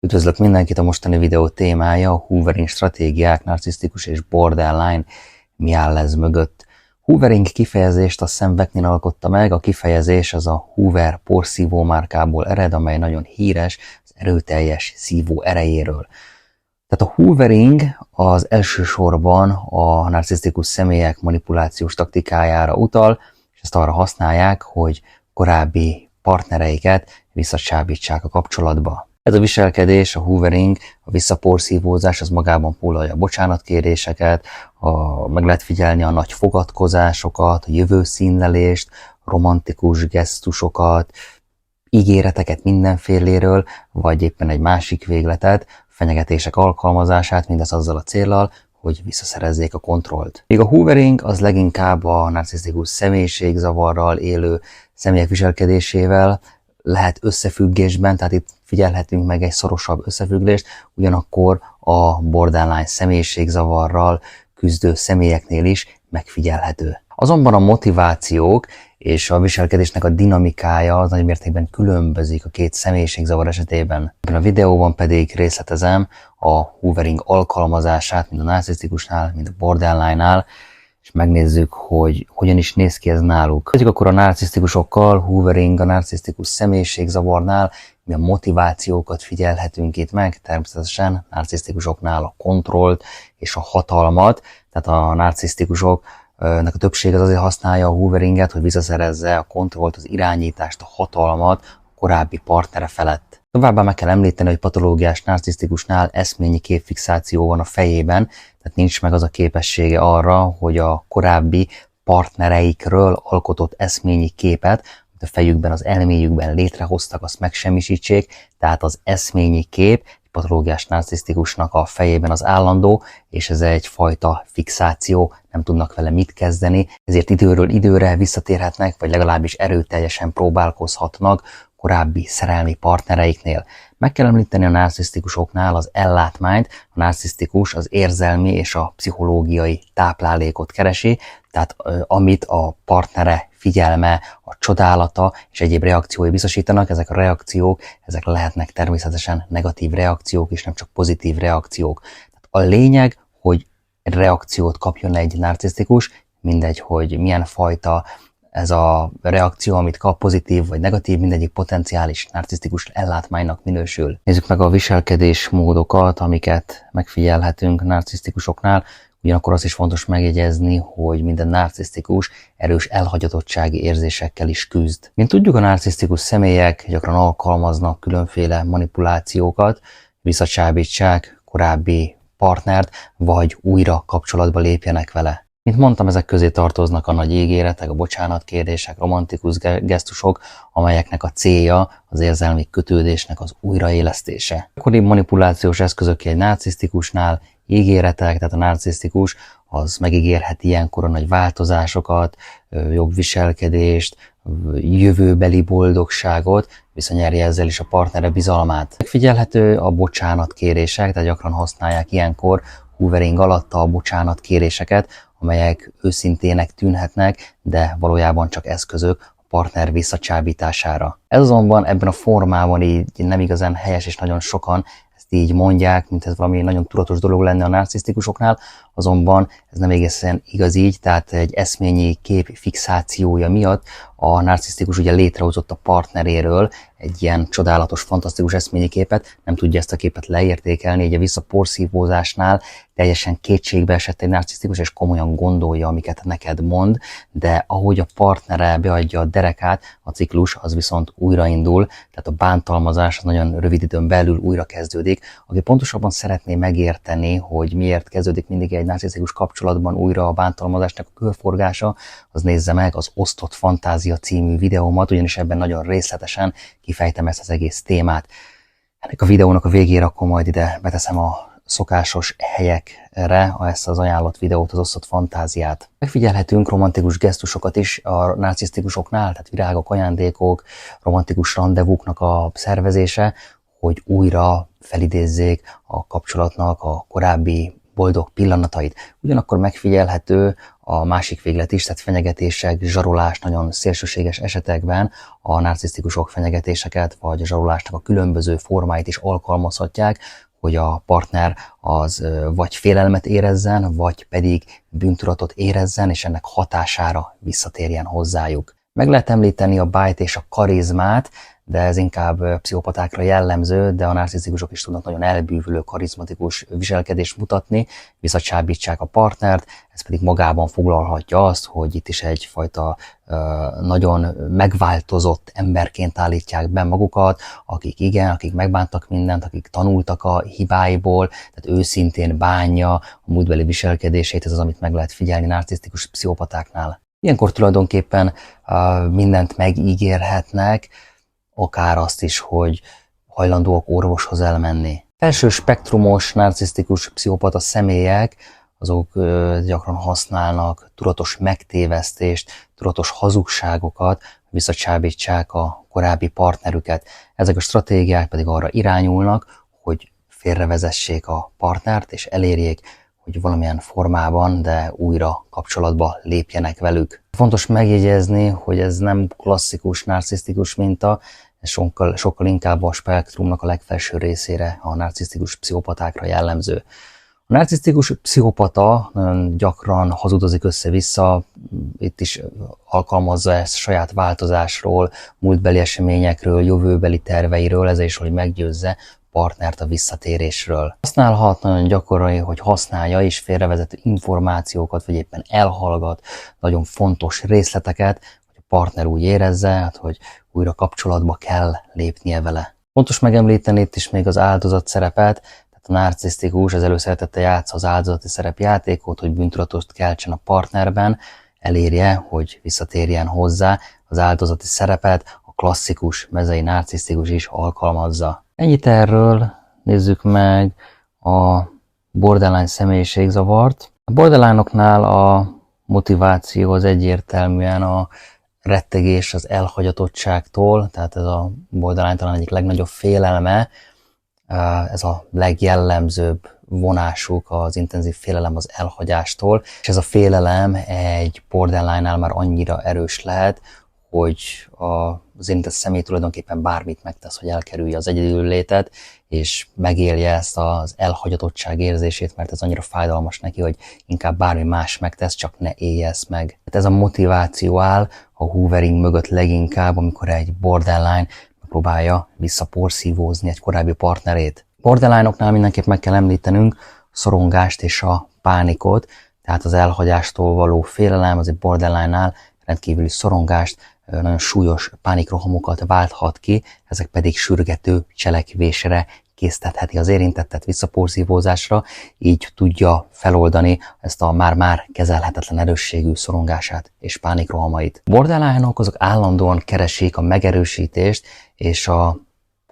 Üdvözlök mindenkit, a mostani videó témája a hoovering stratégiák, narcisztikus és borderline, mi áll ez mögött. Hoovering kifejezést a Sam Vaknin alkotta meg, a kifejezés az a Hoover porszívó márkából ered, amely nagyon híres az erőteljes szívó erejéről. Tehát a hoovering az elsősorban a narcisztikus személyek manipulációs taktikájára utal, és ezt arra használják, hogy korábbi partnereiket visszacsábítsák a kapcsolatba. Ez a viselkedés, a hoovering, a visszaporszívózás, az magában foglalja a bocsánatkéréseket, meg lehet figyelni a nagy fogadkozásokat, a jövőszínlelést, romantikus gesztusokat, ígéreteket mindenféléről, vagy éppen egy másik végletet, fenyegetések alkalmazását, mindez azzal a céllal, hogy visszaszerezzék a kontrollt. Még a hoovering az leginkább a narcisztikus személyiségzavarral élő személyek viselkedésével lehet összefüggésben, tehát itt figyelhetünk meg egy szorosabb összefüggést, ugyanakkor a borderline személyiségzavarral küzdő személyeknél is megfigyelhető. Azonban a motivációk és a viselkedésnek a dinamikája az nagy mértékben különbözik a két személyiségzavar esetében. Ebben a videóban pedig részletezem a hoovering alkalmazását, mind a narcisztikusnál, mind a borderline-nál, és megnézzük, hogy hogyan is néz ki ez náluk. Kezdjük akkor a narcisztikusokkal, hoovering, a narcisztikus személyiségzavarnál, mi a motivációkat figyelhetünk itt meg, természetesen narcisztikusoknál a kontrollt és a hatalmat, tehát a narcisztikusoknak a többség az azért használja a hooveringet, hogy visszaszerezze a kontrollt, az irányítást, a hatalmat a korábbi partnere felett. Továbbá meg kell említeni, hogy patológiás narcisztikusnál eszményi képfixáció van a fejében, tehát nincs meg az a képessége arra, hogy a korábbi partnereikről alkotott eszményi képet, amit a fejükben, az elméjükben létrehoztak, azt megsemmisítsék, tehát az eszményi kép egy patológiás narcisztikusnak a fejében az állandó, és ez egyfajta fixáció, nem tudnak vele mit kezdeni, ezért időről időre visszatérhetnek, vagy legalábbis erőteljesen próbálkozhatnak korábbi szerelmi partnereiknél. Meg kell említeni a narcisztikusoknál az ellátmányt, a narcisztikus az érzelmi és a pszichológiai táplálékot keresi, tehát amit a partnere figyelme, a csodálata és egyéb reakciói biztosítanak, ezek a reakciók, ezek lehetnek természetesen negatív reakciók és nem csak pozitív reakciók. Tehát a lényeg, hogy reakciót kapjon egy narcisztikus, mindegy, hogy milyen fajta ez a reakció, amit kap, pozitív vagy negatív, mindegyik potenciális narcisztikus ellátmánynak minősül. Nézzük meg a viselkedés módokat, amiket megfigyelhetünk narcisztikusoknál. Ugyanakkor az is fontos megjegyezni, hogy minden narcisztikus erős elhagyatottsági érzésekkel is küzd. Mint tudjuk, a narcisztikus személyek gyakran alkalmaznak különféle manipulációkat, visszacsábítsák korábbi partnert, vagy újra kapcsolatba lépjenek vele. Mint mondtam, ezek közé tartoznak a nagy ígéretek, a bocsánatkérések, romantikus gesztusok, amelyeknek a célja az érzelmi kötődésnek az újraélesztése. Gyakori manipulációs eszközök egy narcisztikusnál ígéretek, tehát a narcisztikus az megígérheti ilyenkor a nagy változásokat, jobb viselkedést, jövőbeli boldogságot, visszanyerje ezzel is a partnere bizalmát. Megfigyelhető a bocsánatkérések, tehát gyakran használják ilyenkor hoovering alatt a bocsánatkéréseket, amelyek őszintének tűnhetnek, de valójában csak eszközök a partner visszacsábítására. Ez azonban ebben a formában így nem igazán helyes, és nagyon sokan ezt így mondják, mint ez valami nagyon tudatos dolog lenne a narcisztikusoknál, azonban ez nem egészen igaz így, tehát egy eszményi kép fixációja miatt a narcisztikus ugye létrehozott a partneréről egy ilyen csodálatos, fantasztikus eszményi képet, nem tudja ezt a képet leértékelni, így a visszaporszívózásnál teljesen kétségbe esett egy narcisztikus, és komolyan gondolja, amiket neked mond, de ahogy a partnere beadja a derekát, a ciklus az viszont újraindul, tehát a bántalmazás az nagyon rövid időn belül újra kezdődik. Aki pontosabban szeretné megérteni, hogy miért kezdődik mindig egy narcisztikus kapcsolatban újra a bántalmazásnak a körforgása, az nézze meg az Osztott Fantázia című videómat, ugyanis ebben nagyon részletesen kifejtem ezt az egész témát. Ennek a videónak a végére akkor majd ide beteszem a szokásos helyekre ezt az ajánlott videót, az Osztott Fantáziát. Megfigyelhetünk romantikus gesztusokat is a narcisztikusoknál, tehát virágok, ajándékok, romantikus randevúknak a szervezése, hogy újra felidézzék a kapcsolatnak a korábbi boldog pillanatait. Ugyanakkor megfigyelhető a másik véglet is, tehát fenyegetések, zsarolás nagyon szélsőséges esetekben a narcisztikusok fenyegetéseket vagy a zsarolásnak a különböző formáit is alkalmazhatják, hogy a partner az vagy félelmet érezzen, vagy pedig bűntudatot érezzen, és ennek hatására visszatérjen hozzájuk. Meg lehet említeni a bite és a karizmát, de ez inkább pszichopatákra jellemző, de a narcisztikusok is tudnak nagyon elbűvülő, karizmatikus viselkedést mutatni, visszacsábítsák a partnert, ez pedig magában foglalhatja azt, hogy itt is egyfajta nagyon megváltozott emberként állítják be magukat, akik megbántak mindent, akik tanultak a hibáiból, tehát őszintén bánja a múltbeli viselkedését, ez az, amit meg lehet figyelni narcisztikus pszichopatáknál. Ilyenkor tulajdonképpen mindent megígérhetnek, akár azt is, hogy hajlandóak orvoshoz elmenni. Felső spektrumos narcisztikus pszichopata személyek, azok gyakran használnak tudatos megtévesztést, tudatos hazugságokat, hogy visszacsábítsák a korábbi partnerüket. Ezek a stratégiák pedig arra irányulnak, hogy félrevezessék a partnert, és elérjék, hogy valamilyen formában, de újra kapcsolatba lépjenek velük. Fontos megjegyezni, hogy ez nem klasszikus narcisztikus minta, ez sokkal inkább a spektrumnak a legfelső részére, a narcisztikus pszichopatákra jellemző. A narcisztikus pszichopata nagyon gyakran hazudozik össze-vissza, itt is alkalmazza ezt saját változásról, múltbeli eseményekről, jövőbeli terveiről, ezzel is, hogy meggyőzze partnert a visszatérésről. Használhat, nagyon gyakori, hogy használja és félrevezető információkat, vagy éppen elhallgat nagyon fontos részleteket, hogy a partner úgy érezze, hogy újra kapcsolatba kell lépnie vele. Fontos megemlíteni itt is még az áldozat szerepet, tehát a narcisztikus az előszeretettel játsza az áldozati szerepjátékot, hogy bűntudatot keltsen a partnerben, elérje, hogy visszatérjen hozzá, az áldozati szerepet a klasszikus mezei narcisztikus is alkalmazza. Ennyit erről, nézzük meg a borderline személyiségzavart. A borderline-oknál a motiváció az egyértelműen a rettegés az elhagyatottságtól, tehát ez a borderline talán egyik legnagyobb félelme, ez a legjellemzőbb vonásuk, az intenzív félelem az elhagyástól, és ez a félelem egy borderline-nál már annyira erős lehet, hogy az érintett személy tulajdonképpen bármit megtesz, hogy elkerülje az egyedüllétet, és megélje ezt az elhagyatottság érzését, mert ez annyira fájdalmas neki, hogy inkább bármi más megtesz, csak ne élje ezt meg. Ez a motiváció áll a hoovering mögött leginkább, amikor egy borderline próbálja visszaporszívózni egy korábbi partnerét. Borderline-oknál mindenképp meg kell említenünk a szorongást és a pánikot, tehát az elhagyástól való félelem az egy borderline-nál rendkívüli szorongást, nagyon súlyos pánikrohamokat válthat ki, ezek pedig sürgető cselekvésre késztetheti az érintettet, visszaporszívózásra, így tudja feloldani ezt a már-már kezelhetetlen erősségű szorongását és pánikrohamait. Borderline-ok azok állandóan keresik a megerősítést és a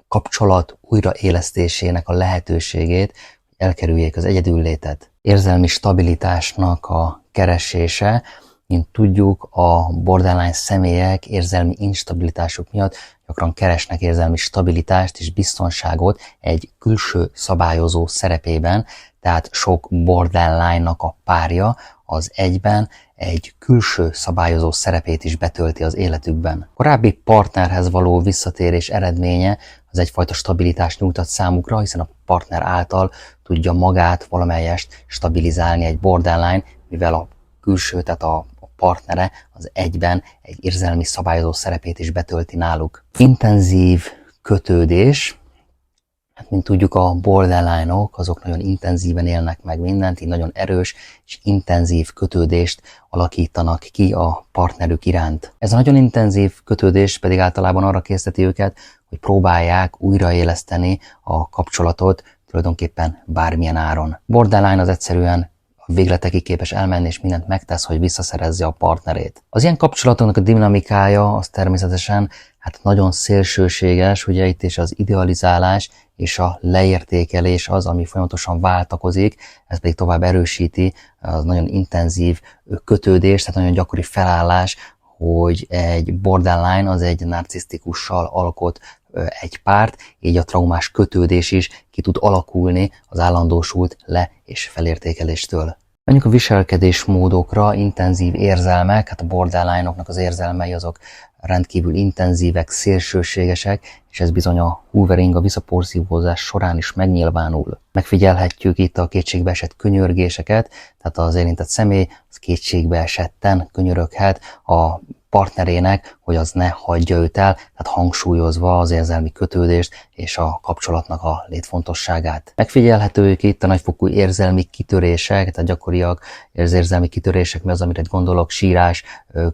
kapcsolat újraélesztésének a lehetőségét, hogy elkerüljék az egyedüllétet. Érzelmi stabilitásnak a keresése, mint tudjuk, a borderline személyek érzelmi instabilitásuk miatt gyakran keresnek érzelmi stabilitást és biztonságot egy külső szabályozó szerepében, tehát sok borderline-nak a párja az egyben egy külső szabályozó szerepét is betölti az életükben. Korábbi partnerhez való visszatérés eredménye az egyfajta stabilitást nyújtott számukra, hiszen a partner által tudja magát valamelyest stabilizálni egy borderline, mivel a külső, tehát a partnere az egyben egy érzelmi szabályozó szerepét is betölti náluk. Intenzív kötődés, hát mint tudjuk, a borderline-ok azok nagyon intenzíven élnek meg mindent, így nagyon erős és intenzív kötődést alakítanak ki a partnerük iránt. Ez a nagyon intenzív kötődés pedig általában arra készteti őket, hogy próbálják újraéleszteni a kapcsolatot tulajdonképpen bármilyen áron. Borderline az egyszerűen a végletekig képes elmenni, és mindent megtesz, hogy visszaszerezze a partnerét. Az ilyen kapcsolatoknak a dinamikája az természetesen nagyon szélsőséges, ugye itt is az idealizálás és a leértékelés az, ami folyamatosan váltakozik, ez pedig tovább erősíti az nagyon intenzív kötődést, tehát nagyon gyakori felállás, hogy egy borderline az egy narcisztikussal alkot egy párt, így a traumás kötődés is ki tud alakulni az állandósult le- és felértékeléstől. Menjünk a viselkedésmódokra, intenzív érzelmek, hát a borderline-oknak az érzelmei azok rendkívül intenzívek, szélsőségesek, és ez bizony a hoovering, a visszaporszívózás során is megnyilvánul. Megfigyelhetjük itt a kétségbeesett könyörgéseket, tehát az érintett személy az kétségbeesetten könyöröghet a partnerének, hogy az ne hagyja őt el, tehát hangsúlyozva az érzelmi kötődést és a kapcsolatnak a létfontosságát. Megfigyelhetők itt a nagyfokú érzelmi kitörések, tehát gyakoriak az érzelmi kitörések, mi az, amire gondolok, sírás,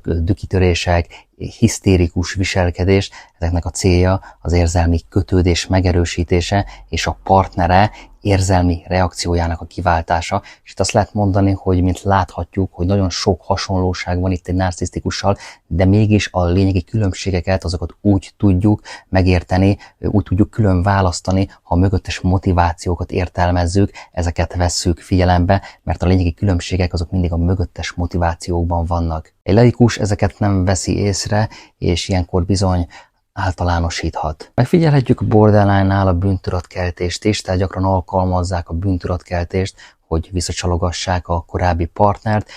dühkitörések, hisztérikus viselkedés, ezeknek a célja az érzelmi kötődés megerősítése és a partnere érzelmi reakciójának a kiváltása, és itt azt lehet mondani, hogy mint láthatjuk, hogy nagyon sok hasonlóság van itt egy narcisztikussal, de mégis a lényegi különbségeket, azokat úgy tudjuk megérteni, úgy tudjuk külön választani, ha a mögöttes motivációkat értelmezzük, ezeket vesszük figyelembe, mert a lényegi különbségek azok mindig a mögöttes motivációkban vannak. Egy laikus ezeket nem veszi észre, és ilyenkor bizony általánosíthat. Megfigyelhetjük a borderline-nál a bűntudatkeltést is, tehát gyakran alkalmazzák a bűntudatkeltést, hogy visszacsalogassák a korábbi partnert.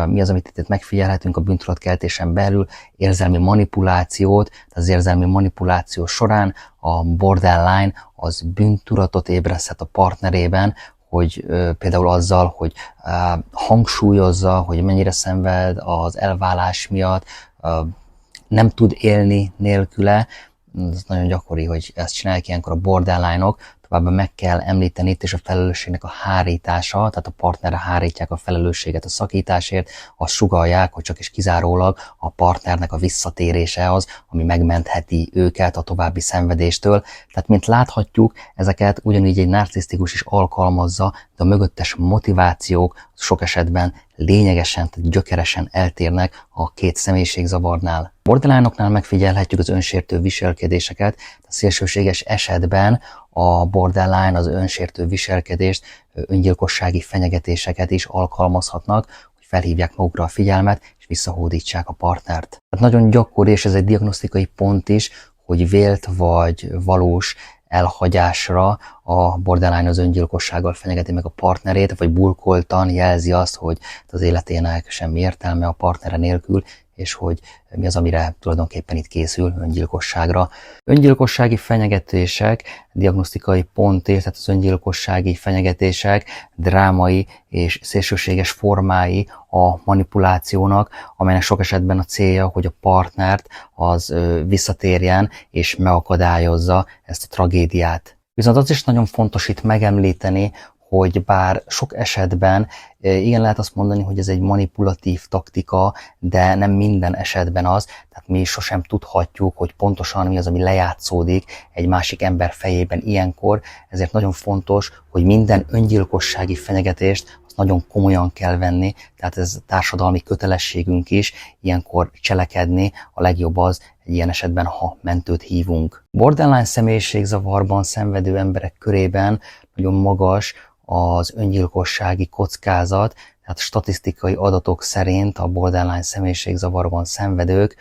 Mi az, amit itt megfigyelhetünk a bűntudatkeltésen belül? Érzelmi manipulációt, tehát az érzelmi manipuláció során a borderline az bűntudatot ébreszthet a partnerében, hogy például azzal, hogy hangsúlyozza, hogy mennyire szenved az elválás miatt, nem tud élni nélküle. Ez nagyon gyakori, hogy ezt csinálják ilyenkor a borderline-ok. Továbbá meg kell említeni itt is a felelősségnek a hárítása, tehát a partnerre hárítják a felelősséget a szakításért, azt sugallják, hogy csak és kizárólag a partnernek a visszatérése az, ami megmentheti őket a további szenvedéstől. Tehát, mint láthatjuk, ezeket ugyanígy egy narcisztikus is alkalmazza, de a mögöttes motivációk sok esetben lényegesen, tehát gyökeresen eltérnek a két személyiségzavarnál. Borderline-oknál megfigyelhetjük az önsértő viselkedéseket, a szélsőséges esetben a borderline az önsértő viselkedést, öngyilkossági fenyegetéseket is alkalmazhatnak, hogy felhívják magukra a figyelmet és visszahódítsák a partnert. Tehát nagyon gyakori, és ez egy diagnosztikai pont is, hogy vélt vagy valós elhagyásra a borderline az öngyilkossággal fenyegeti meg a partnerét, vagy burkoltan jelzi azt, hogy az életének semmi értelme a partnere nélkül, és hogy mi az, amire tulajdonképpen itt készül öngyilkosságra. Öngyilkossági fenyegetések, diagnosztikai ponték, tehát az öngyilkossági fenyegetések drámai és szélsőséges formái a manipulációnak, amelynek sok esetben a célja, hogy a partnert az visszatérjen és megakadályozza ezt a tragédiát. Viszont az is nagyon fontos itt megemlíteni, hogy bár sok esetben igen lehet azt mondani, hogy ez egy manipulatív taktika, de nem minden esetben az, tehát mi sosem tudhatjuk, hogy pontosan mi az, ami lejátszódik egy másik ember fejében ilyenkor, ezért nagyon fontos, hogy minden öngyilkossági fenyegetést azt nagyon komolyan kell venni, tehát ez társadalmi kötelességünk is ilyenkor cselekedni, a legjobb az egy ilyen esetben, ha mentőt hívunk. Borderline személyiségzavarban szenvedő emberek körében nagyon magas az öngyilkossági kockázat, tehát statisztikai adatok szerint a borderline személyiségzavarban szenvedők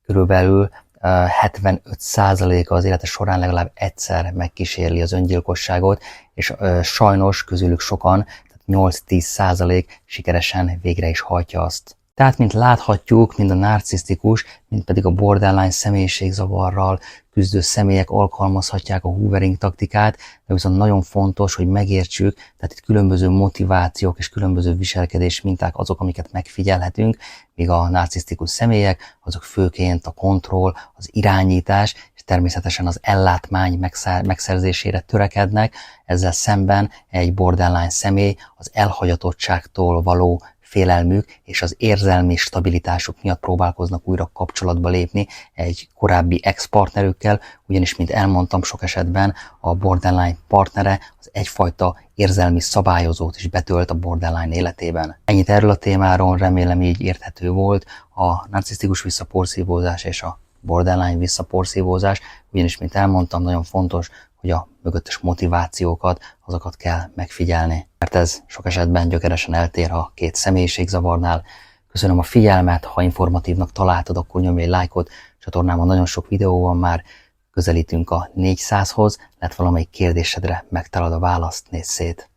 körülbelül 75%-a az élete során legalább egyszer megkísérli az öngyilkosságot, és sajnos közülük sokan, tehát 8-10% sikeresen végre is hajtja azt. Tehát, mint láthatjuk, mind a narcisztikus, mind pedig a borderline személyiségzavarral küzdő személyek alkalmazhatják a hoovering taktikát, de viszont nagyon fontos, hogy megértsük, tehát itt különböző motivációk és különböző viselkedés minták azok, amiket megfigyelhetünk, míg a narcisztikus személyek, azok főként a kontroll, az irányítás, és természetesen az ellátmány megszerzésére törekednek, ezzel szemben egy borderline személy az elhagyatottságtól való félelmük és az érzelmi stabilitásuk miatt próbálkoznak újra kapcsolatba lépni egy korábbi ex-partnerükkel, ugyanis, mint elmondtam, sok esetben a borderline partnere az egyfajta érzelmi szabályozót is betölt a borderline életében. Ennyit erről a témáról, remélem így érthető volt a narcisztikus visszaporszívózás és a borderline visszaporszívózás, ugyanis, mint elmondtam, nagyon fontos, hogy a mögöttes motivációkat, azokat kell megfigyelni. Mert ez sok esetben gyökeresen eltér a két személyiségzavarnál. Köszönöm a figyelmet, ha informatívnak találtad, akkor nyomj egy lájkot, csatornámon nagyon sok videó van már, közelítünk a 400-hoz, lehet valamelyik kérdésedre megtalálod a választ, nézz szét!